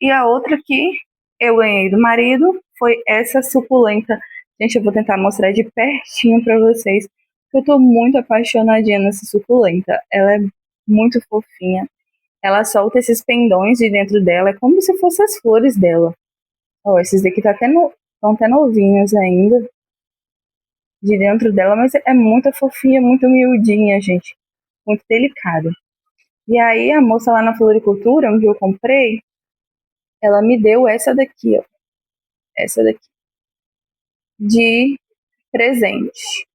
E a outra que eu ganhei do marido foi essa suculenta. Gente, eu vou tentar mostrar de pertinho pra vocês. Eu tô muito apaixonadinha nessa suculenta. Ela é muito fofinha. Ela solta esses pendões de dentro dela, é como se fossem as flores dela. Ó, esses daqui estão até novinhos ainda de dentro dela, mas é muito fofinha, muito miudinha, gente. Muito delicada. E aí a moça lá na floricultura, onde eu comprei, ela me deu essa daqui, ó. Essa daqui. De presente.